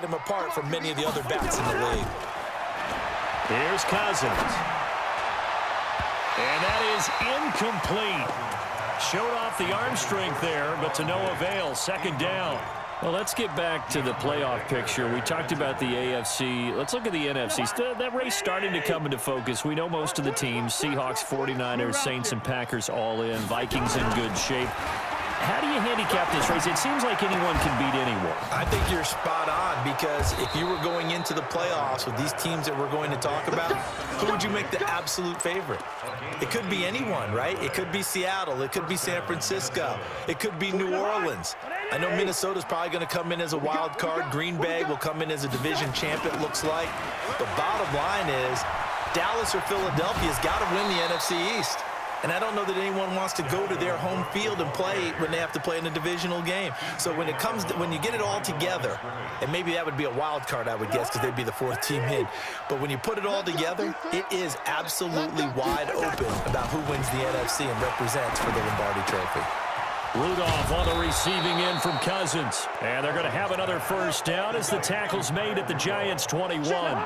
him apart from many of the other backs in the league. Here's Cousins. And that is incomplete. Showed off the arm strength there, but to no avail. Second down. Well, let's get back to the playoff picture. We talked about the AFC. Let's look at the NFC. That race starting to come into focus. We know most of the teams. Seahawks, 49ers, Saints, and Packers all in. Vikings in good shape. How do you handicap this race? It seems like anyone can beat anyone. I think you're spot on, because if you were going into the playoffs with these teams that we're going to talk about, who would you make the absolute favorite? It could be anyone, right? It could be Seattle. It could be San Francisco. It could be New Orleans. I know Minnesota's probably going to come in as a wild card. Green Bay will come in as a division champ, it looks like. The bottom line is Dallas or Philadelphia's got to win the NFC East. And I don't know that anyone wants to go to their home field and play when they have to play in a divisional game. So when you get it all together, and maybe that would be a wild card, I would guess, because they'd be the fourth team in. But when you put it all together, it is absolutely wide open about who wins the NFC and represents for the Lombardi Trophy. Rudolph on the receiving end from Cousins. And they're going to have another first down as the tackle's made at the Giants' 21.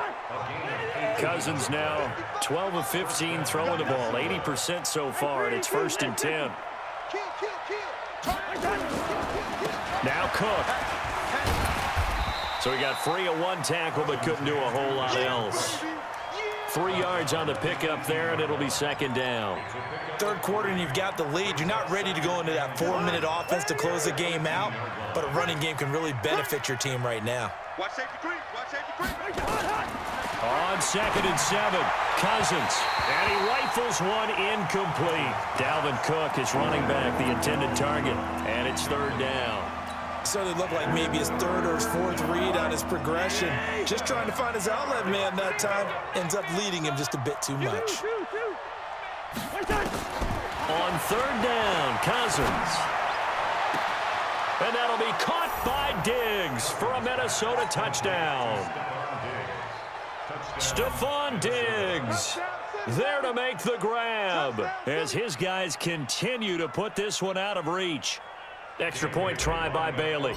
Cousins now 12 of 15 throwing the ball, 80% so far, and it's 1st and 10. Now Cook. So he got free of one tackle but couldn't do a whole lot else. 3 yards on the pickup there, and it'll be 2nd down. Third quarter and you've got the lead. You're not ready to go into that 4-minute offense to close the game out, but a running game can really benefit your team right now. Watch safety creep. Watch safety creep. On 2nd and 7, Cousins. And he rifles one incomplete. Dalvin Cook is running back the intended target, and it's 3rd down. So it looked like maybe his 3rd or his 4th read on his progression. Just trying to find his outlet man that time. Ends up leading him just a bit too much. On 3rd down, Cousins. And that'll be caught by Diggs for a Minnesota touchdown. Stephon Diggs there to make the grab as his guys continue to put this one out of reach. Extra point try by Bailey.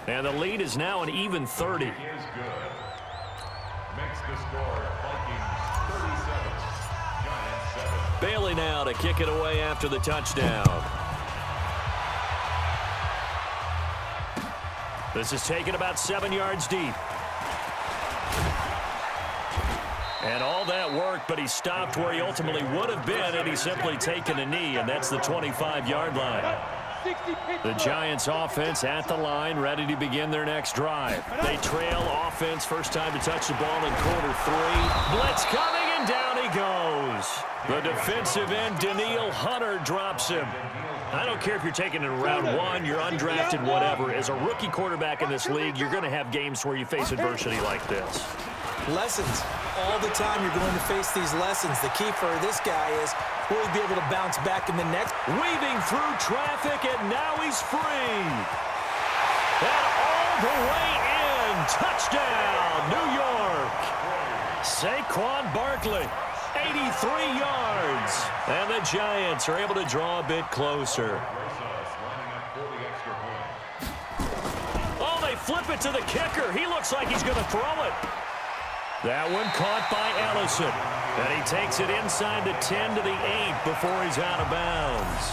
And the lead is now an even 30. Bailey now to kick it away after the touchdown. This is taken about 7 yards deep. And all that work, but he stopped where he ultimately would have been, and he's simply taken a knee, and that's the 25-yard line. The Giants offense at the line, ready to begin their next drive. They trail offense, first time to touch the ball in quarter 3. Blitz coming, and down he goes. The defensive end, Danielle Hunter, drops him. I don't care if you're taking it in round 1, you're undrafted, whatever. As a rookie quarterback in this league, you're going to have games where you face adversity like this. Lessons. All the time you're going to face these lessons. The key for this guy is, will he be able to bounce back in the next? Weaving through traffic, and now he's free. And all the way in. Touchdown, New York. Saquon Barkley, 83 yards. And the Giants are able to draw a bit closer. Oh, they flip it to the kicker. He looks like he's going to throw it. That one caught by Ellison. And he takes it inside the 10 to the 8 before he's out of bounds.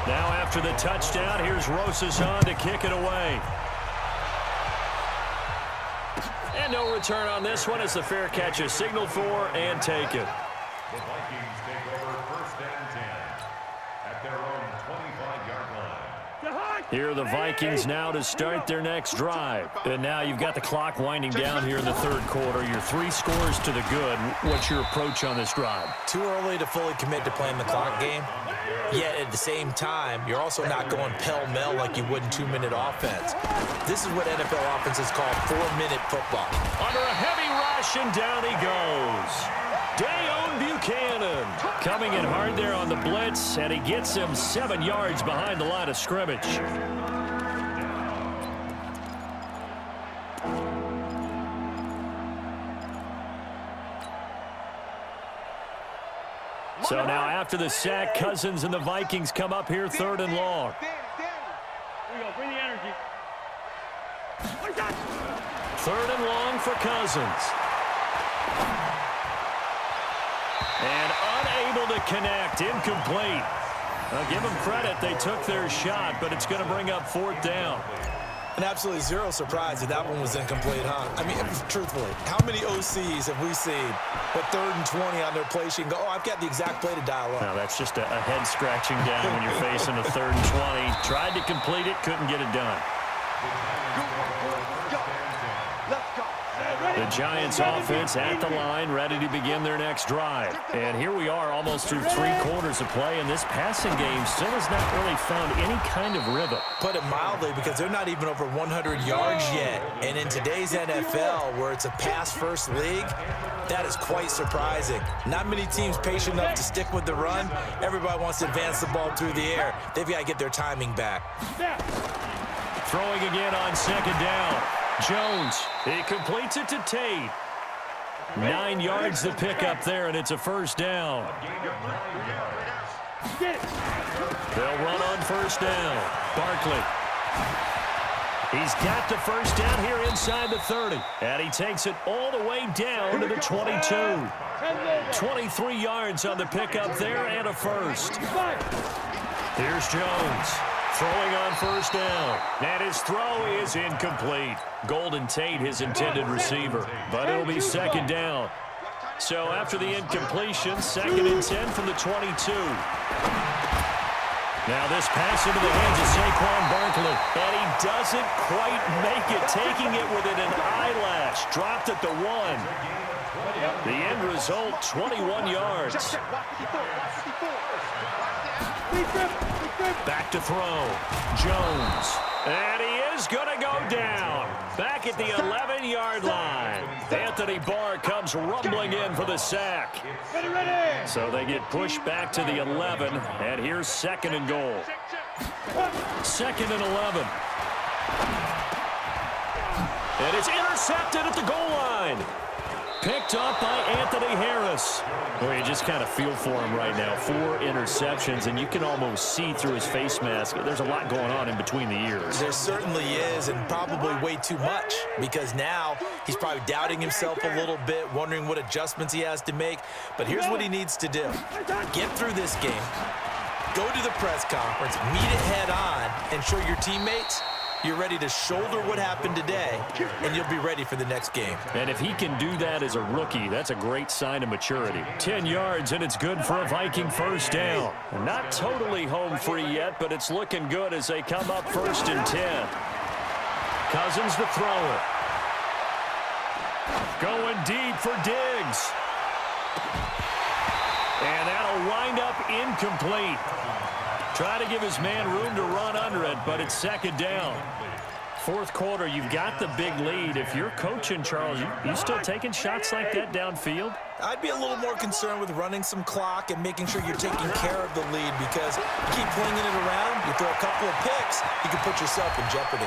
Now after the touchdown, here's Rosasson to kick it away. And no return on this one as the fair catch is signaled for and taken. The Vikings take over 1st and 10 at their own 25-yard line. Here are the Vikings now to start their next drive. And now you've got the clock winding down here in the 3rd quarter. Your 3 scores to the good. What's your approach on this drive? Too early to fully commit to playing the clock game. Yet at the same time, you're also not going pell-mell like you would in 2-minute offense. This is what NFL offenses call 4-minute football. Under a heavy rush, and down he goes. Dayon Buchanan coming in hard there on the blitz, and he gets him 7 yards behind the line of scrimmage. So now after the sack, Cousins and the Vikings come up here 3rd and long. Here we go. Bring the energy. 3rd and long for Cousins. And unable to connect. Incomplete. I'll give them credit. They took their shot, but it's going to bring up 4th down. And absolutely zero surprise that that one was incomplete, huh? I mean, truthfully, how many OCs have we seen with 3rd and 20 on their play sheet and go, oh, I've got the exact play to dial up? Now, that's just a head scratching down when you're facing a 3rd and 20. Tried to complete it, couldn't get it done. The Giants offense at the line, ready to begin their next drive. And here we are almost through 3 quarters of play, and this passing game still has not really found any kind of rhythm. Put it mildly, because they're not even over 100 yards yet. And in today's NFL, where it's a pass-first league, that is quite surprising. Not many teams patient enough to stick with the run. Everybody wants to advance the ball through the air. They've got to get their timing back. Throwing again on 2nd down. Jones, he completes it to Tate. 9 yards to pick up there, and it's a 1st down. They'll run on 1st down. Barkley. He's got the 1st down here inside the 30. And he takes it all the way down to the 22. 23 yards on the pickup there and a 1st. Here's Jones. Throwing on 1st down. And his throw is incomplete. Golden Tate, his intended receiver. But it'll be 2nd down. So after the incompletion, 2nd and 10 from the 22. Now this pass into the hands of Saquon Barkley. And he doesn't quite make it, taking it within an eyelash. Dropped at the 1. The end result, 21 yards. Back to throw. Jones. And he is going to go down. Back at the 11-yard line. Anthony Barr comes rumbling in for the sack. So they get pushed back to the 11. And here's 2nd and goal. 2nd and 11. And it's intercepted at the goal line. Picked up by Anthony Harris. Well, you just kind of feel for him right now. 4 interceptions, and you can almost see through his face mask. There's a lot going on in between the ears. There certainly is, and probably way too much, because now he's probably doubting himself a little bit, wondering what adjustments he has to make. But here's what he needs to do. Get through this game, go to the press conference, meet it head on, and show your teammates you're ready to shoulder what happened today, and you'll be ready for the next game. And if he can do that as a rookie, that's a great sign of maturity. 10 yards, and it's good for a Viking 1st down. Not totally home free yet, but it's looking good as they come up 1st and 10. Cousins the thrower. Going deep for Diggs. And that'll wind up incomplete. Try to give his man room to run under it, but it's 2nd down. 4th quarter, you've got the big lead. If you're coaching, Charles, you still taking shots like that downfield? I'd be a little more concerned with running some clock and making sure you're taking care of the lead, because you keep flinging it around, you throw a couple of picks, you can put yourself in jeopardy.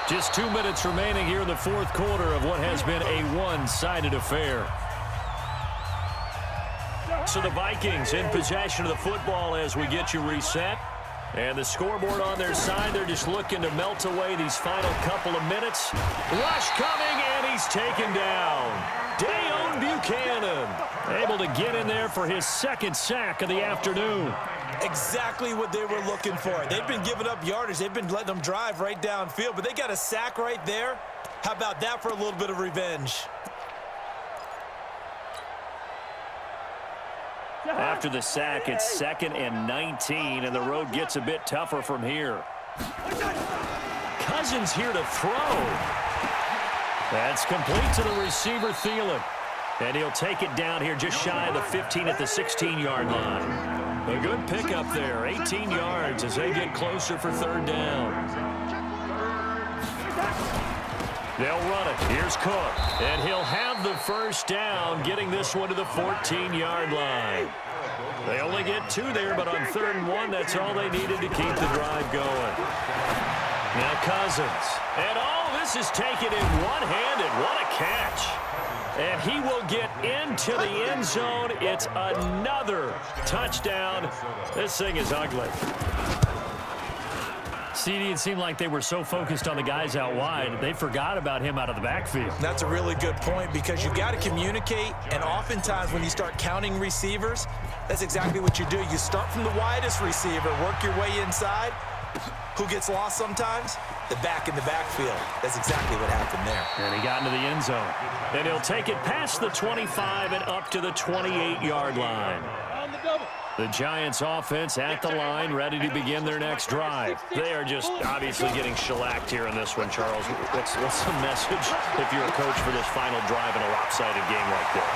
Just 2 minutes remaining here in the 4th quarter of what has been a one-sided affair. So the Vikings in possession of the football as we get you reset. And the scoreboard on their side, they're just looking to melt away these final couple of minutes. Rush coming, and he's taken down. Dayon Buchanan able to get in there for his 2nd sack of the afternoon. Exactly what they were looking for. They've been giving up yardage. They've been letting them drive right downfield, but they got a sack right there. How about that for a little bit of revenge? After the sack, it's 2nd and 19, and the road gets a bit tougher from here. Cousins here to throw. That's complete to the receiver, Thielen. And he'll take it down here just shy of the 15 at the 16-yard line. A good pickup there, 18 yards as they get closer for 3rd down. They'll run it. Here's Cook. And he'll have the 1st down, getting this one to the 14-yard line. They only get 2 there, but on 3rd and 1, that's all they needed to keep the drive going. Now Cousins. And all this is taken in one-handed. What a catch. And he will get into the end zone. It's another touchdown. This thing is ugly. CD, it seemed like they were so focused on the guys out wide, they forgot about him out of the backfield. That's a really good point because you've got to communicate, and oftentimes when you start counting receivers, that's exactly what you do. You start from the widest receiver, work your way inside. Who gets lost sometimes? The back in the backfield. That's exactly what happened there. And he got into the end zone. And he'll take it past the 25 and up to the 28-yard line. The Giants offense at the line, ready to begin their next drive. They are just obviously getting shellacked here in this one, Charles. What's the message if you're a coach for this final drive in a lopsided game like this?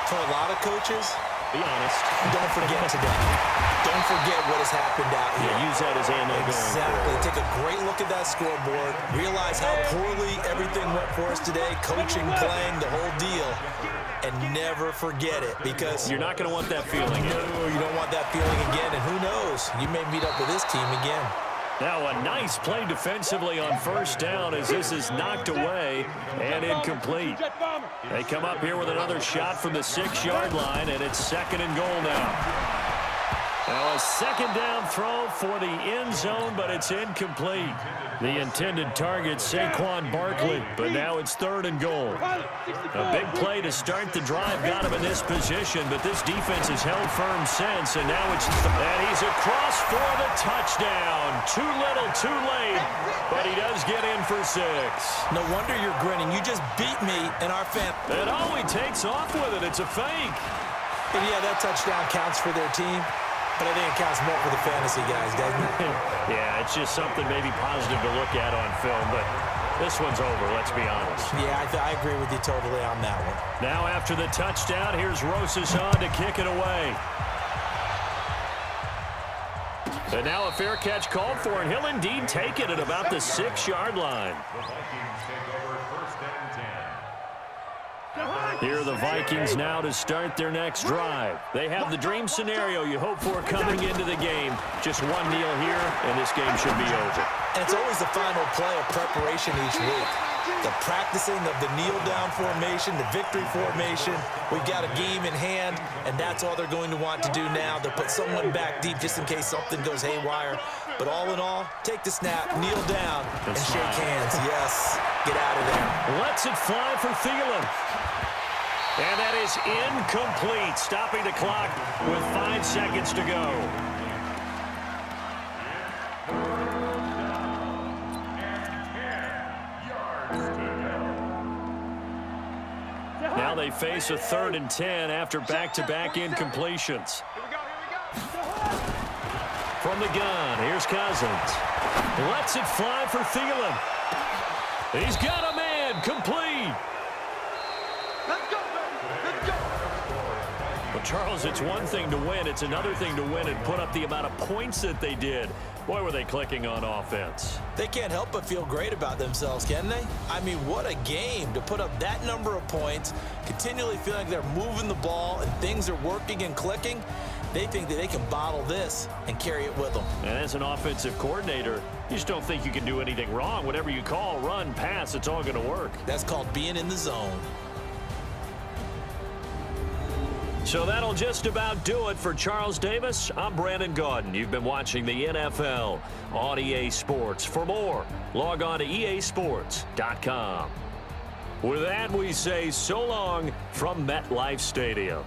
For a lot of coaches, be honest. Don't forget today. Don't forget what has happened out here. Yeah, use that as ammo going forward. Exactly. Take a great look at that scoreboard. Realize how poorly everything went for us today. Coaching, playing, the whole deal. And never forget it because you're not going to want that feeling again. No, you don't want that feeling again. And who knows? You may meet up with this team again. Now a nice play defensively on first down as this is knocked away and incomplete. They come up here with another shot from the 6-yard line, and it's 2nd and goal now. Now a 2nd down throw for the end zone, but it's incomplete. The intended target, Saquon Barkley, but now it's 3rd and goal. A big play to start the drive got him in this position, but this defense has held firm since, and now and he's across for the touchdown. Too little, too late, but he does get in for 6. No wonder you're grinning. You just beat me and our fan. And he takes off with it. It's a fake. And yeah, that touchdown counts for their team. But I think it counts more for the fantasy guys, doesn't it? Yeah, it's just something maybe positive to look at on film, but this one's over, let's be honest. Yeah, I agree with you totally on that one. Now after the touchdown, here's nolimitshaun to kick it away. And now a fair catch called for, and he'll indeed take it at about the 6-yard line. The Vikings take over 1st and 10. Here are the Vikings now to start their next drive. They have the dream scenario you hope for coming into the game. Just one kneel here, and this game should be over. And it's always the final play of preparation each week. The practicing of the kneel-down formation, the victory formation. We've got a game in hand, and that's all they're going to want to do now. They'll put someone back deep just in case something goes haywire. But all in all, take the snap, kneel down, and shake hands. Yes, get out of there. Lets it fly for Thielen. And that is incomplete, stopping the clock with 5 seconds to go. Now they face a 3rd and 10 after back-to-back incompletions. From the gun, here's Cousins. Lets it fly for Thielen. He's got a man, complete. Well, Charles, it's one thing to win. It's another thing to win and put up the amount of points that they did. Boy, were they clicking on offense. They can't help but feel great about themselves, can they? I mean, what a game to put up that number of points, continually feeling like they're moving the ball and things are working and clicking. They think that they can bottle this and carry it with them. And as an offensive coordinator, you just don't think you can do anything wrong. Whatever you call, run, pass, it's all going to work. That's called being in the zone. So that'll just about do it for Charles Davis. I'm Brandon Gaudin. You've been watching the NFL on EA Sports. For more, log on to easports.com. With that, we say so long from MetLife Stadium.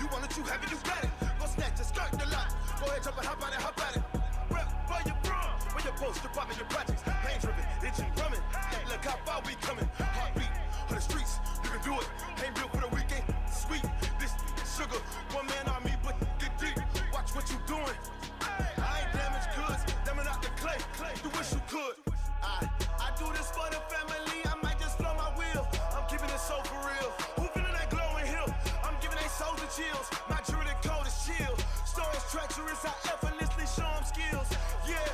You want it, you have it, you got it. Go snatch it, skirt the lot. Go ahead, jump it, hop on it, hop on it. Rep for your bra, for your post, your pop, and your projects. Pain driven, itching, drumming. Look how far we coming. Heartbeat on the streets, you can do it. Ain't built for the weekend. Sweet, this sugar. One man on me, but get deep. Watch what you doing. I ain't damaged goods, them are not the clay. You wish you could. I do this for the family. I might just blow my wheel. I'm keeping it so for real. Who feeling that glowing hill? I'm giving they souls the chills. My jewelry code is chill. Stories treacherous, I effortlessly show them skills. Yeah.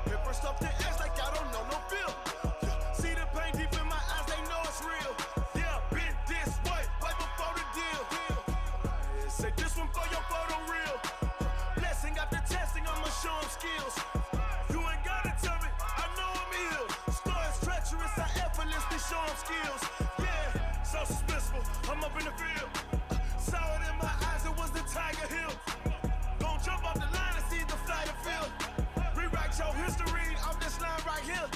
Paper stuff the edge like I don't know no feel. See the pain deep in my eyes, they know it's real. Yeah, been this way, right before the deal. Say this one for your photo real. Blessing after testing, I'ma show them skills. You ain't gotta tell me, I know I'm ill. Stories treacherous, I effortlessly show them skills. Yeah, so suspenseful, I'm up in the field. Saw it in my eyes, it was the Tiger Hill. Gon' jump off the line and see the flight of field. Rewrite your history off this line right here.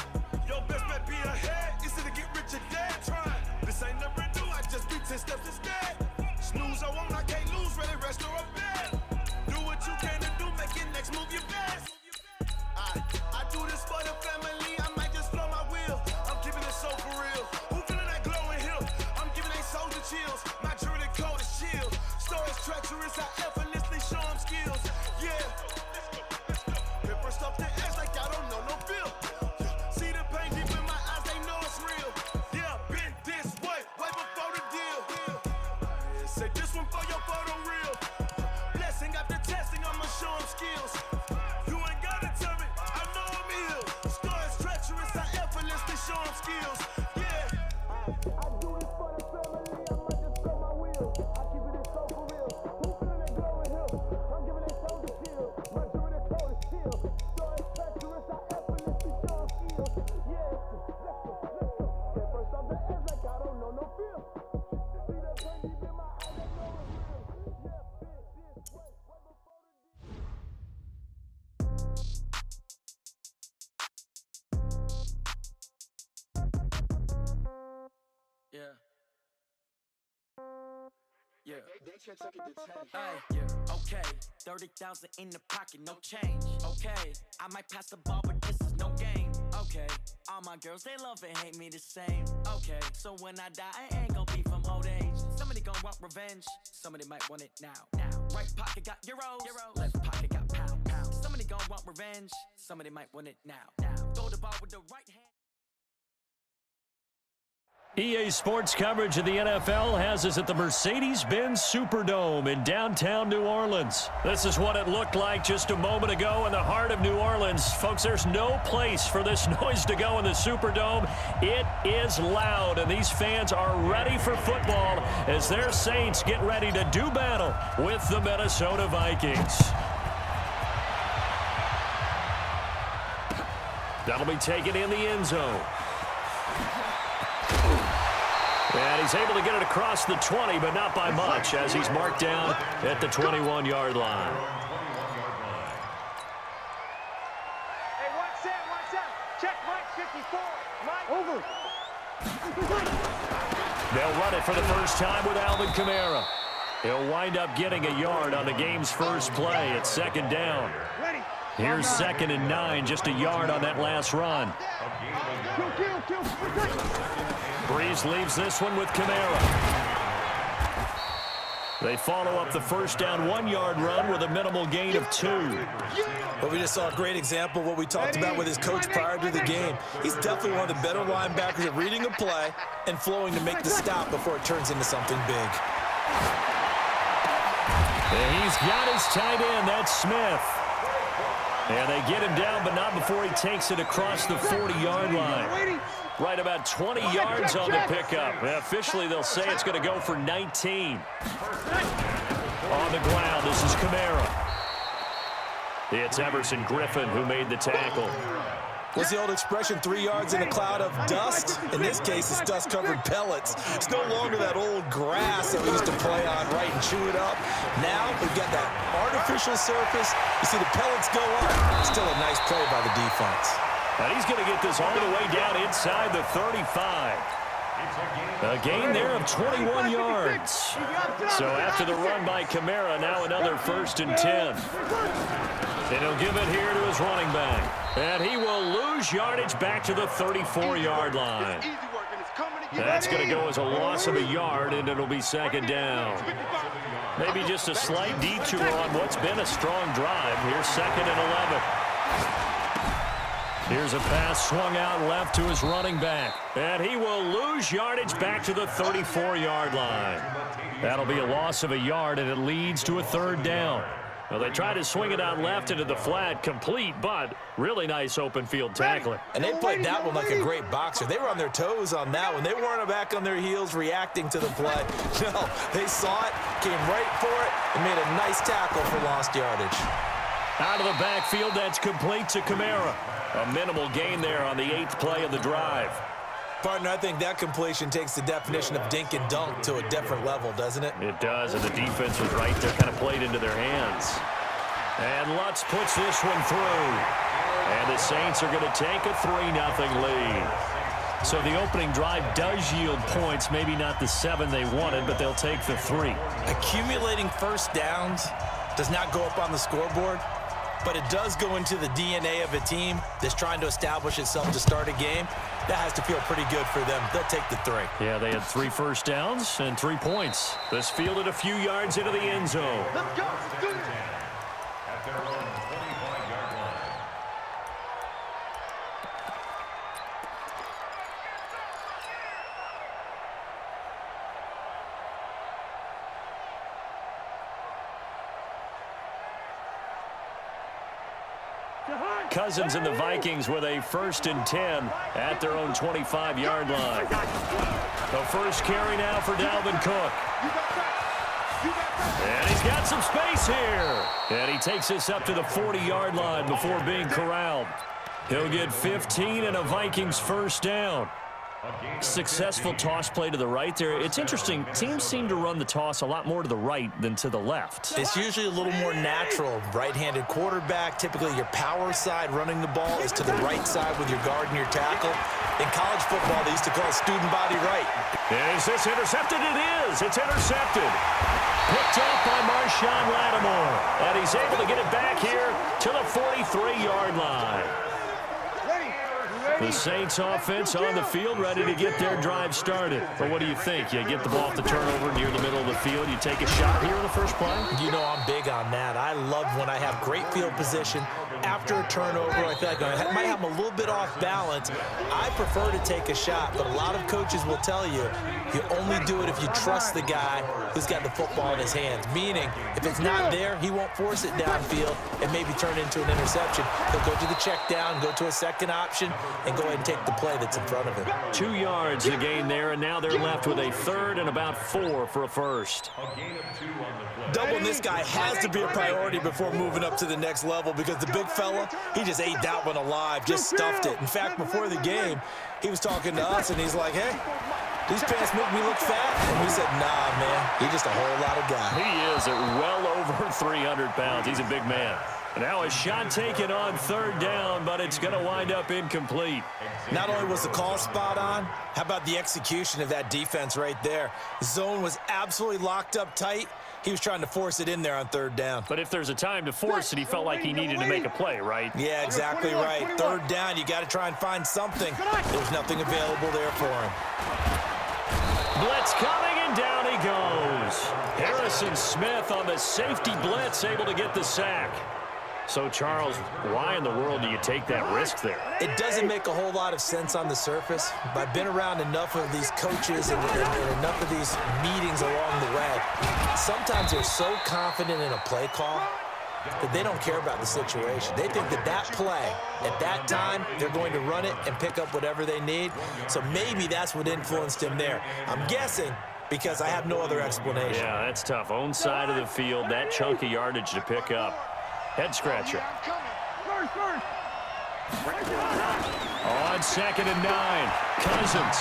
Your best bet be ahead, easy to get rich or dead. Trying, this ain't never new, I just be 10 steps instead. Snooze, I won't, I can't lose, ready, rest or a bed. Do what you can to do, make your next move your best. I do this for the family, I might just blow my wheel. I'm keeping it so for real. Who feeling that glowing hill? I'm giving they souls the chills. My jewelry code is chill. Stories treacherous, I effortlessly show them skills. Yeah. Paper stuff the edge like I don't know no feel. See the pain deep in my eyes, they know it's real. Yeah, been this way, way before the deal. Say this one for your photo real. Blessing after testing, I'ma show them skills. You ain't gotta tell me, I know I'm ill. Stories treacherous, I effortlessly show them skills. Yeah. I do this for the family, I might just blow my wheel. I keep it so for real. Who feeling that glowing hill? I'm giving they souls the chill. My jewelry code is chill. Stories treacherous, I effortlessly show them skills. Yeah. Let's go. Get first off the edge like I don't know no feel. See the pain deep in my eyes, they know it's real. Yeah, been this way, way before the deal. Yeah. Yeah. Hey, yeah. Okay. 30,000 in the pocket, no change. Okay. I might pass the ball, but this is no game. Okay. All my girls, they love and hate me the same. Okay. So when I die, I ain't gonna be from old age. Somebody gonna want revenge. Somebody might want it now. Right pocket got euros. Left pocket got pounds. Somebody gonna want revenge. Somebody might want it now. Throw the ball with the right hand. EA Sports coverage of the NFL has us at the Mercedes-Benz Superdome in downtown New Orleans. This is what it looked like just a moment ago in the heart of New Orleans. Folks, there's no place for this noise to go in the Superdome. It is loud, and these fans are ready for football as their Saints get ready to do battle with the Minnesota Vikings. That'll be taken in the end zone. And he's able to get it across the 20, but not by much, as he's marked down at the 21-yard line. Hey, watch out. Check Mike 54. Mike. Over. They'll run it for the first time with Alvin Kamara. He'll wind up getting a yard on the game's first play at second down. Ready. Here's 2nd and 9, just a yard on that last run. Kill. Breeze leaves this one with Kamara. They follow up the first down 1-yard run with a minimal gain of 2. But we just saw a great example of what we talked about with his coach prior to the game. He's definitely one of the better linebackers at reading a play and flowing to make the stop before it turns into something big. And he's got his tight end, that's Smith. And they get him down, but not before he takes it across the 40-yard line. Right about 20 yards on the pickup. And officially, they'll say it's going to go for 19. On the ground, this is Kamara. It's Everson Griffin who made the tackle. What's the old expression, 3 yards in a cloud of dust? In this case, it's dust-covered pellets. It's no longer that old grass that we used to play on, right, and chew it up. Now we've got that artificial surface. You see the pellets go up. Still a nice play by the defense. And he's going to get this all the way down inside the 35. A gain there of 21 yards. So after the run by Kamara, now another 1st and 10. And he'll give it here to his running back. And he will lose yardage back to the 34-yard line. That's going to go as a loss of a yard, and it'll be 2nd down. Maybe just a slight detour on what's been a strong drive. Here's 2nd and 11. Here's a pass swung out left to his running back. And he will lose yardage back to the 34-yard line. That'll be a loss of a yard, and it leads to a 3rd down. Well, they tried to swing it out left into the flat, complete, but really nice open field tackling. And they played that one like a great boxer. They were on their toes on that one. They weren't back on their heels reacting to the play. No, they saw it, came right for it, and made a nice tackle for lost yardage. Out of the backfield, that's complete to Kamara. A minimal gain there on the 8th play of the drive. Partner, I think that completion takes the definition of dink and dunk to a different level, doesn't it? It does, and the defense was right there, kind of played into their hands. And Lutz puts this one through. And the Saints are going to take a 3-0 lead. So the opening drive does yield points, maybe not the 7 they wanted, but they'll take the 3. Accumulating first downs does not go up on the scoreboard, but it does go into the DNA of a team that's trying to establish itself to start a game. That has to feel pretty good for them. They'll take the 3. Yeah, they had 3 first downs and 3 points. This fielded a few yards into the end zone. Let's go. At their own 25-yard line. Cousins and the Vikings with a 1st and 10 at their own 25-yard line. The first carry now for Dalvin Cook. And he's got some space here. And he takes this up to the 40-yard line before being corralled. He'll get 15 and a Vikings 1st down. Successful toss play to the right there. It's interesting. Teams seem to run the toss a lot more to the right than to the left. It's usually a little more natural. Right-handed quarterback, typically your power side running the ball is to the right side with your guard and your tackle. In college football, they used to call it student body right. Is this intercepted? It is. It's intercepted. Picked up by Marshawn Lattimore. And he's able to get it back here to the 43-yard line. The Saints offense on the field, ready to get their drive started. But what do you think? You get the ball off the turnover near the middle of the field. You take a shot here in the first play? You know I'm big on that. I love when I have great field position. After a turnover, I feel like I might have them a little bit off balance. I prefer to take a shot, but a lot of coaches will tell you, you only do it if you trust the guy who's got the football in his hands. Meaning, if it's not there, he won't force it downfield and maybe turn it into an interception. He'll go to the check down, go to a second option, and go ahead and take the play that's in front of him. 2 yards to gain there, and now they're left with a 3rd and about 4 for a first. A gain of 2 on the play. Doubling this guy has to be a priority before moving up to the next level because the big fella, he just ate that one alive, just stuffed it. In fact, before the game, he was talking to us, and he's like, hey, these pants make me look fat. And we said, nah, man, he's just a whole lot of guy. He is at well over 300 pounds. He's a big man. Now a shot taken on 3rd down, but it's going to wind up incomplete. Not only was the call spot on, how about the execution of that defense right there? The zone was absolutely locked up tight. He was trying to force it in there on 3rd down. But if there's a time to force it, he felt like he needed to make a play, right? Yeah, exactly right. 3rd down, you got to try and find something. There's nothing available there for him. Blitz coming, and down he goes. Harrison Smith on the safety blitz, able to get the sack. So, Charles, why in the world do you take that risk there? It doesn't make a whole lot of sense on the surface, but I've been around enough of these coaches and enough of these meetings along the way. Sometimes they're so confident in a play call that they don't care about the situation. They think that that play, at that time, they're going to run it and pick up whatever they need. So maybe that's what influenced him there. I'm guessing because I have no other explanation. Yeah, that's tough. Own side of the field, that chunk of yardage to pick up. Head scratcher. On 2nd and 9, Cousins.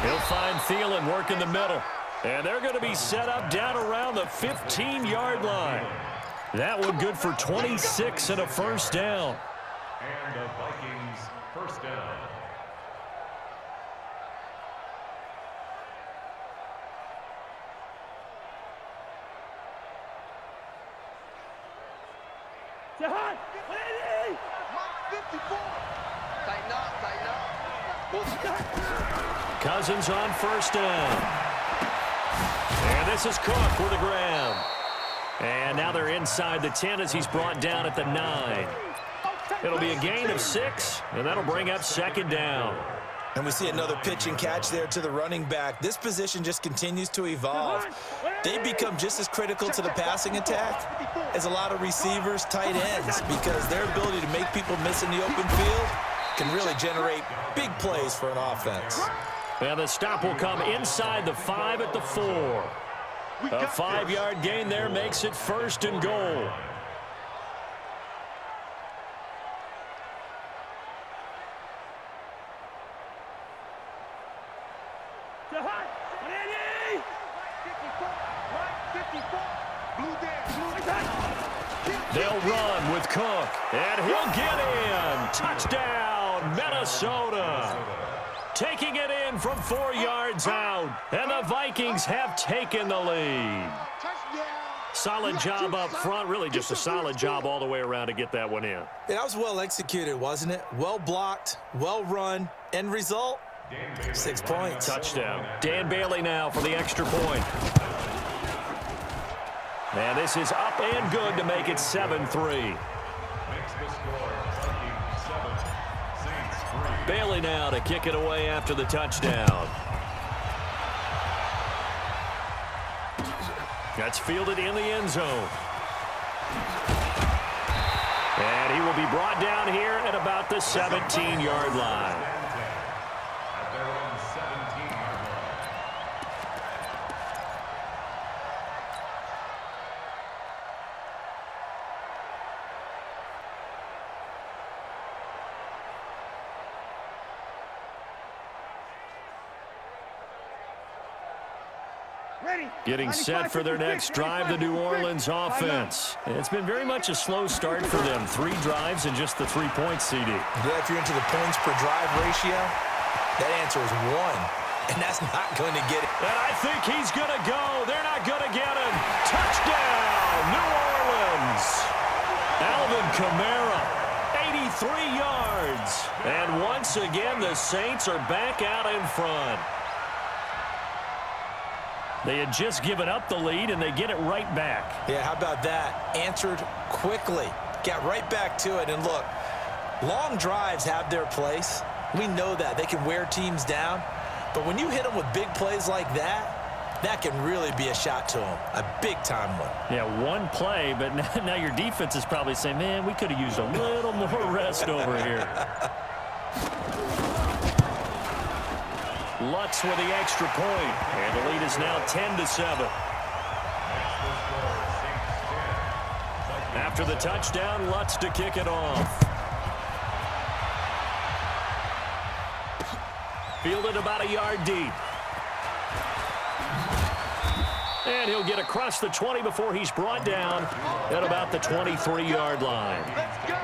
He'll find Thielen working the middle. And they're going to be set up down around the 15-yard line. That one good for 26 and a 1st down. And the Vikings 1st down. Cousins on first down. And this is Cook with a grab. And now they're inside the 10 as he's brought down at the 9. It'll be a gain of 6, and that'll bring up second down. And we see another pitch and catch there to the running back. This position just continues to evolve. They become just as critical to the passing attack as a lot of receivers, tight ends, because their ability to make people miss in the open field can really generate big plays for an offense. And the stop will come inside the 5 at the 4. A 5-yard gain there makes it first and goal. They'll run with Cook, and he'll get in. Touchdown, Minnesota. Taking it in from 4 yards out, and the Vikings have taken the lead. Solid job up front, really just a solid job all the way around to get that one in. Yeah, that was well executed, wasn't it? Well blocked, well run. End result, 6 points. Touchdown. Dan Bailey now for the extra point. And this is up and good to make it 7-3. Bailey now to kick it away after the touchdown. That's fielded in the end zone. And he will be brought down here at about the 17-yard line. Getting set for their next drive, the New Orleans offense. It's been very much a slow start for them. 3 drives and just the 3 points, CD. Yeah, if you're into the points per drive ratio, that answer is 1. And that's not going to get it. And I think he's going to go. They're not going to get him. Touchdown, New Orleans. Alvin Kamara, 83 yards. And once again, the Saints are back out in front. They had just given up the lead, and they get it right back. Yeah, how about that? Answered quickly. Got right back to it. And look, long drives have their place. We know that. They can wear teams down. But when you hit them with big plays like that, that can really be a shot to them. A big-time one. Yeah, one play, but now your defense is probably saying, man, we could have used a little more rest over here. Lutz with the extra point, and the lead is now 10-7. After the touchdown, Lutz to kick it off. Fielded about a yard deep. And he'll get across the 20 before he's brought down at about the 23-yard line. Let's go.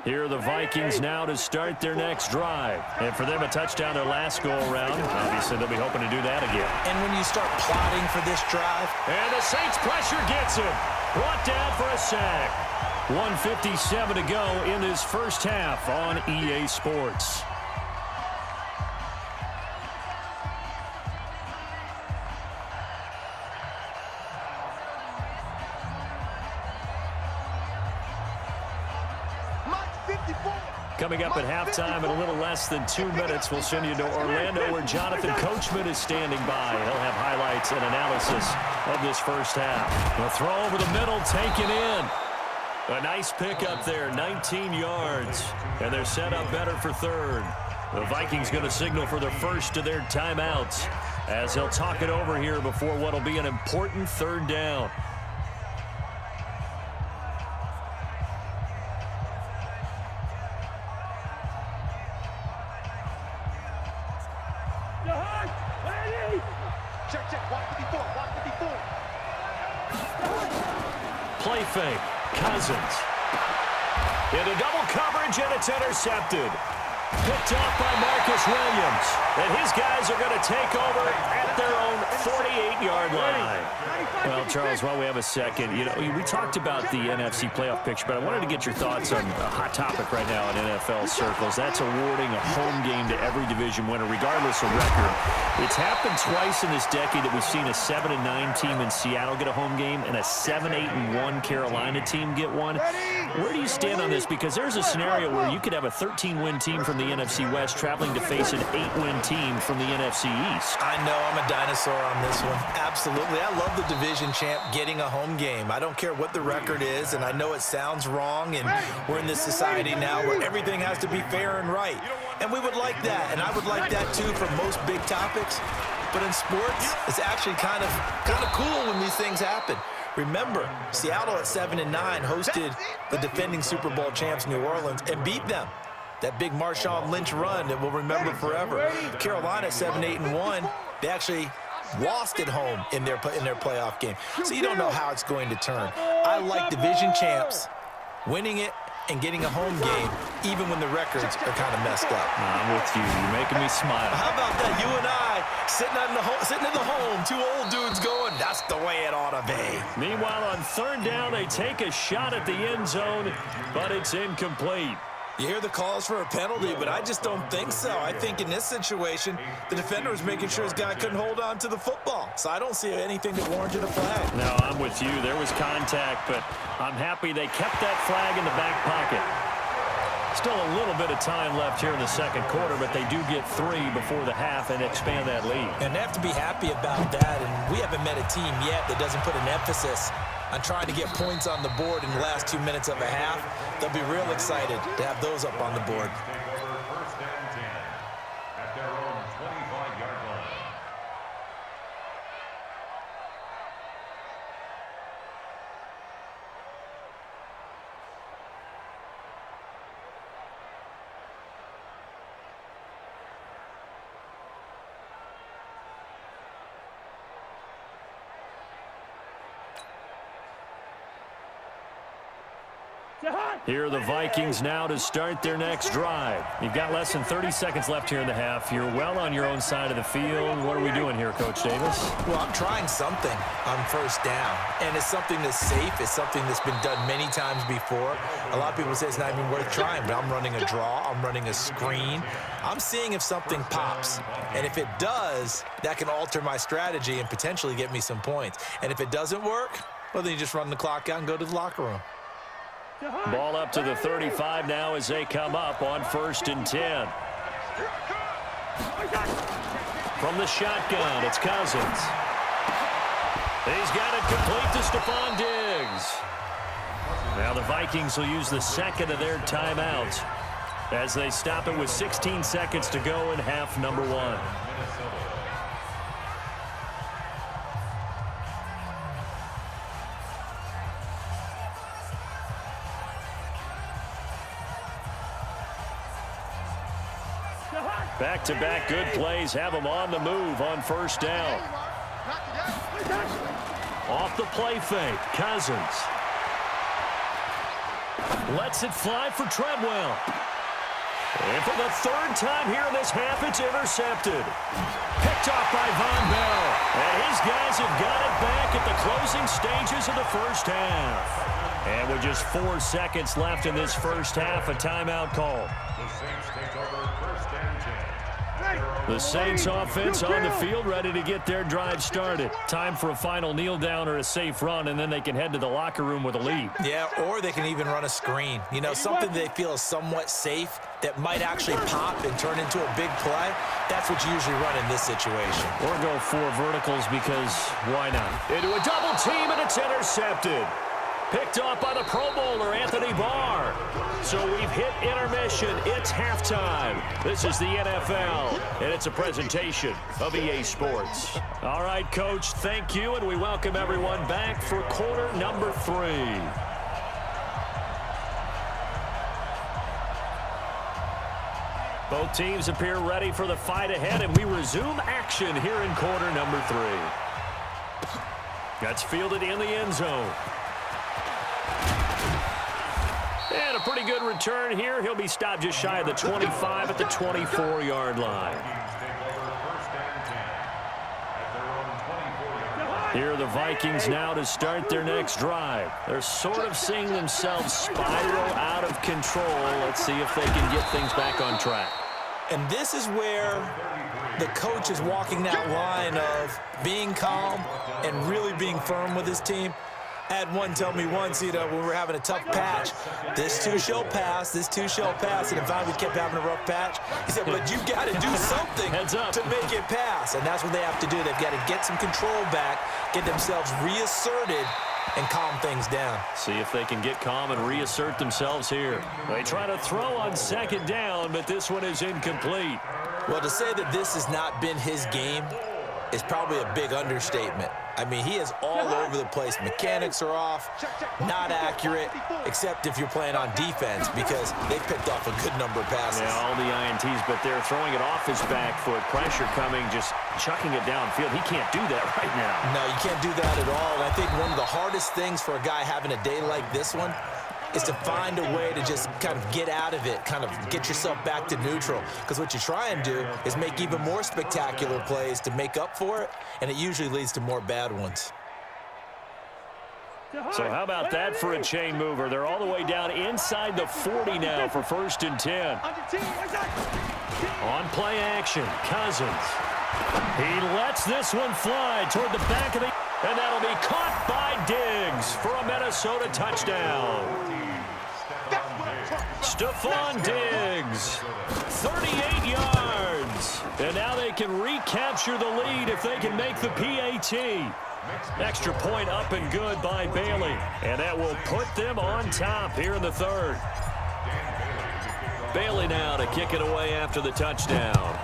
Here are the Vikings now to start their next drive. And for them, a touchdown their last go-around. Obviously, they'll be hoping to do that again. And when you start plotting for this drive. And the Saints pressure gets him. Brought down for a sack. 1:57 to go in this first half on EA Sports. Coming up at halftime in a little less than 2 minutes, we'll send you to Orlando where Jonathan Coachman is standing by. He'll have highlights and analysis of this first half. The throw over the middle, taken in. A nice pick up there, 19 yards. And they're set up better for third. The Vikings going to signal for the first of their timeouts as they'll talk it over here before what will be an important third down. Check, check. Watch 54. Watch 54. Play fake. Cousins. Into double coverage, and it's intercepted. Picked off by Marcus Williams. And his guys are going to take over at their own 48-yard line. Well, Charles, while we have a second, you know, we talked about the NFC playoff picture, but I wanted to get your thoughts on a hot topic right now in NFL circles. That's awarding a home game to every division winner, regardless of record. It's happened twice in this decade that we've seen a 7-9 team in Seattle get a home game and a 7-8-1 Carolina team get one. Where do you stand on this? Because there's a scenario where you could have a 13-win team from the NFC West traveling to face an 8-win team from the NFC East. I know I'm a dinosaur on this one. Absolutely. I love the division champ getting a home game. I don't care what the record is, and I know it sounds wrong, and we're in this society now where everything has to be fair and right. And we would like that, and I would like that too for most big topics. But in sports, it's actually kind of cool when these things happen. Remember, Seattle at 7-9 hosted the defending Super Bowl champs New Orleans and beat them. That big Marshawn Lynch run that we'll remember forever. Carolina 7-8-1, they actually lost at home in their playoff game. So you don't know how it's going to turn. I like division champs winning it and getting a home game, even when the records are kind of messed up. I'm with you. You're making me smile. How about that? You and I sitting in the home, two old dudes going, that's the way it ought to be. Meanwhile, on third down, they take a shot at the end zone, but it's incomplete. You hear the calls for a penalty, but I just don't think so. I think in this situation, the defender was making sure his guy couldn't hold on to the football. So I don't see anything that warranted a flag. No, I'm with you. There was contact, but I'm happy they kept that flag in the back pocket. Still a little bit of time left here in the second quarter, but they do get 3 before the half and expand that lead. And they have to be happy about that, and we haven't met a team yet that doesn't put an emphasis on trying to get points on the board in the last 2 minutes of a half. They'll be real excited to have those up on the board. Take over first and 10 at their own 25-yard line. Here are the Vikings now to start their next drive. You've got less than 30 seconds left here in the half. You're well on your own side of the field. What are we doing here, Coach Davis? Well, I'm trying something on first down, and it's something that's safe. It's something that's been done many times before. A lot of people say it's not even worth trying, but I'm running a draw. I'm running a screen. I'm seeing if something pops, and if it does, that can alter my strategy and potentially get me some points. And if it doesn't work, well, then you just run the clock out and go to the locker room. Ball up to the 35 now as they come up on 1st and 10. From the shotgun, it's Cousins. He's got it complete to Stephon Diggs. Now the Vikings will use the second of their timeouts as they stop it with 16 seconds to go in half number 1. Back-to-back good plays have them on the move on first down. Off the play fake, Cousins. Lets it fly for Treadwell. And for the third time here in this half, it's intercepted. Picked off by Von Bell. And his guys have got it back at the closing stages of the first half. And with just 4 seconds left in this first half, a timeout call. The Saints take over first and 10. The Saints offense on the field, ready to get their drive started. Time for a final kneel down or a safe run, and then they can head to the locker room with a lead. Yeah, or they can even run a screen. You know, something they feel is somewhat safe that might actually pop and turn into a big play. That's what you usually run in this situation. Or go 4 verticals because why not? Into a double team, and it's intercepted. Picked off by the Pro Bowler, Anthony Barr. So we've hit intermission. It's halftime. This is the NFL, and it's a presentation of EA Sports. All right, Coach, thank you, and we welcome everyone back for quarter number 3. Both teams appear ready for the fight ahead, and we resume action here in quarter number 3. That's fielded in the end zone. And a pretty good return here. He'll be stopped just shy of the 25 at the 24-yard line. Here are the Vikings now to start their next drive. They're sort of seeing themselves spiral out of control. Let's see if they can get things back on track. And this is where the coach is walking that line of being calm and really being firm with his team. I had one tell me once, when we were having a tough patch, this too shall pass, this too shall pass. And if we kept having a rough patch, he said, but you've got to do something to make it pass. And that's what they have to do. They've got to get some control back, get themselves reasserted, and calm things down. See if they can get calm and reassert themselves here. They try to throw on second down, but this one is incomplete. Well, to say that this has not been his game is probably a big understatement. I mean, he is all over the place. Mechanics are off, not accurate, except if you're playing on defense because they picked off a good number of passes. Yeah, all the INTs, but they're throwing it off his back foot. Pressure coming, just chucking it downfield. He can't do that right now. No, you can't do that at all. And I think one of the hardest things for a guy having a day like this one is to find a way to just kind of get out of it, kind of get yourself back to neutral. Because what you try and do is make even more spectacular plays to make up for it, and it usually leads to more bad ones. So how about that for a chain mover? They're all the way down inside the 40 now for 1st and 10. On play action, Cousins. He lets this one fly toward the back of the... And that'll be caught by Diggs for a Minnesota touchdown. Stephon Diggs, 38 yards. And now they can recapture the lead if they can make the PAT. Extra point up and good by Bailey. And that will put them on top here in the 3rd. Bailey now to kick it away after the touchdown.